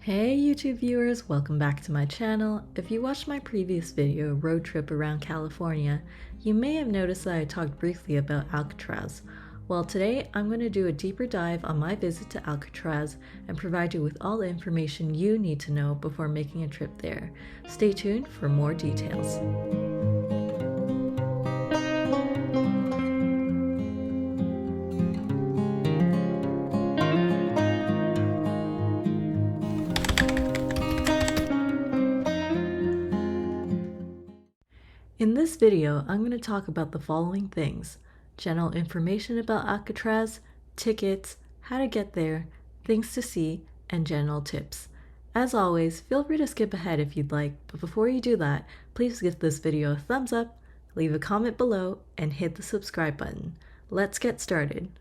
Hey YouTube viewers, welcome back to my channel. If you watched my previous video, Road Trip Around California, you may have noticed that I talked briefly about Alcatraz. Well, today I'm going to do a deeper dive on my visit to Alcatraz and provide you with all the information you need to know before making a trip there. Stay tuned for more details. In this video, I'm going to talk about the following things: general information about Alcatraz, tickets, how to get there, things to see, and general tips. As always, feel free to skip ahead if you'd like, but before you do that, please give this video a thumbs up, leave a comment below, and hit the subscribe button. Let's get started.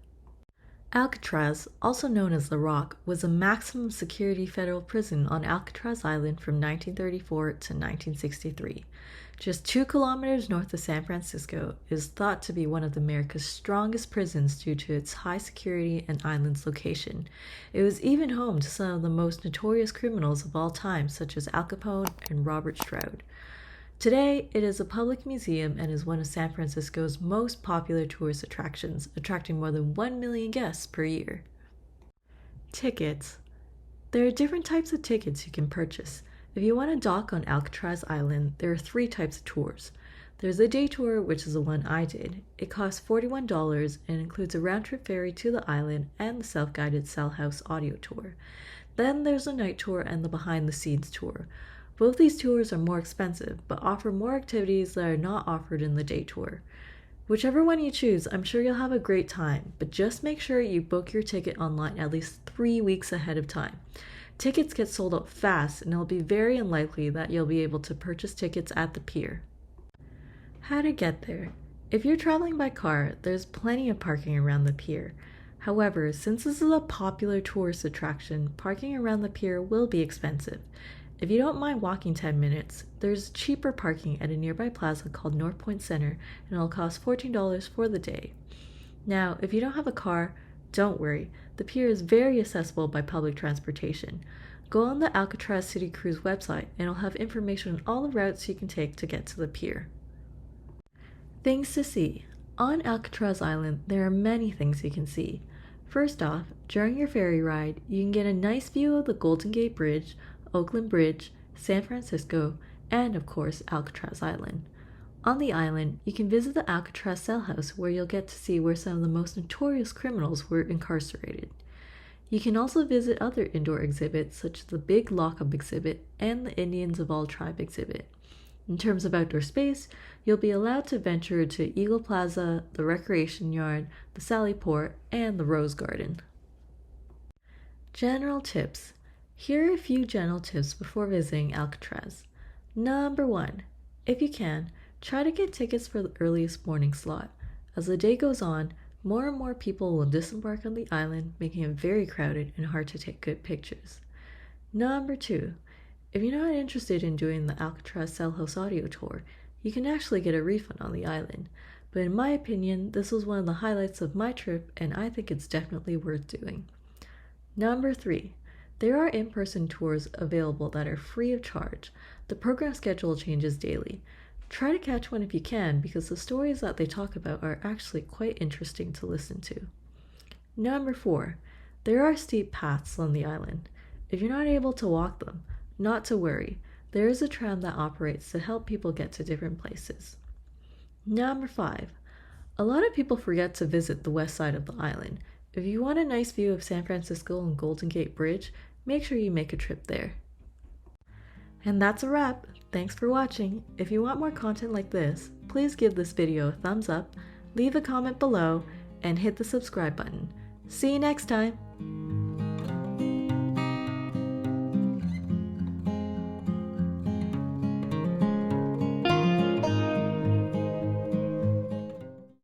Alcatraz, also known as the Rock, was a maximum security federal prison on Alcatraz Island from 1934 to 1963. Just 2 kilometers north of San Francisco, it is thought to be one of America's strongest prisons due to its high security and island's location. It was even home to some of the most notorious criminals of all time, such as Al Capone and Robert Stroud. Today, it is a public museum and is one of San Francisco's most popular tourist attractions, attracting more than 1 million guests per year. Tickets. There are different types of tickets you can purchase. If you want to dock on Alcatraz Island, there are 3 types of tours. There's a day tour, which is the one I did. It costs $41 and includes a round-trip ferry to the island and the self-guided Cell House audio tour. Then there's a night tour and the behind-the-scenes tour. Both these tours are more expensive, but offer more activities that are not offered in the day tour. Whichever one you choose, I'm sure you'll have a great time, but just make sure you book your ticket online at least 3 weeks ahead of time. Tickets get sold out fast, and it'll be very unlikely that you'll be able to purchase tickets at the pier. How to get there. If you're traveling by car, there's plenty of parking around the pier. However, since this is a popular tourist attraction, parking around the pier will be expensive. If you don't mind walking 10 minutes, there's cheaper parking at a nearby plaza called North Point Center, and it'll cost $14 for the day. Now, if you don't have a car, don't worry, the pier is very accessible by public transportation. Go on the Alcatraz City Cruise website and it'll have information on all the routes you can take to get to the pier. Things to see. On Alcatraz Island, there are many things you can see. First off, during your ferry ride, you can get a nice view of the Golden Gate Bridge, Oakland Bridge, San Francisco, and of course Alcatraz Island. On the island, you can visit the Alcatraz Cell House, where you'll get to see where some of the most notorious criminals were incarcerated. You can also visit other indoor exhibits such as the Big Lockup exhibit and the Indians of All Tribe exhibit. In terms of outdoor space, you'll be allowed to venture to Eagle Plaza, the Recreation Yard, the Sally Port, and the Rose Garden. General tips. Here are a few general tips before visiting Alcatraz. Number 1. If you can, try to get tickets for the earliest morning slot. As the day goes on, more and more people will disembark on the island, making it very crowded and hard to take good pictures. Number 2. If you're not interested in doing the Alcatraz Cell House audio tour, you can actually get a refund on the island. But in my opinion, this was one of the highlights of my trip, and I think it's definitely worth doing. Number 3. There are in-person tours available that are free of charge. The program schedule changes daily. Try to catch one if you can, because the stories that they talk about are actually quite interesting to listen to. Number 4. There are steep paths on the island. If you're not able to walk them, not to worry. There is a tram that operates to help people get to different places. Number 5. A lot of people forget to visit the west side of the island. If you want a nice view of San Francisco and Golden Gate Bridge, make sure you make a trip there. And that's a wrap. Thanks for watching. If you want more content like this, please give this video a thumbs up, leave a comment below, and hit the subscribe button. See you next time!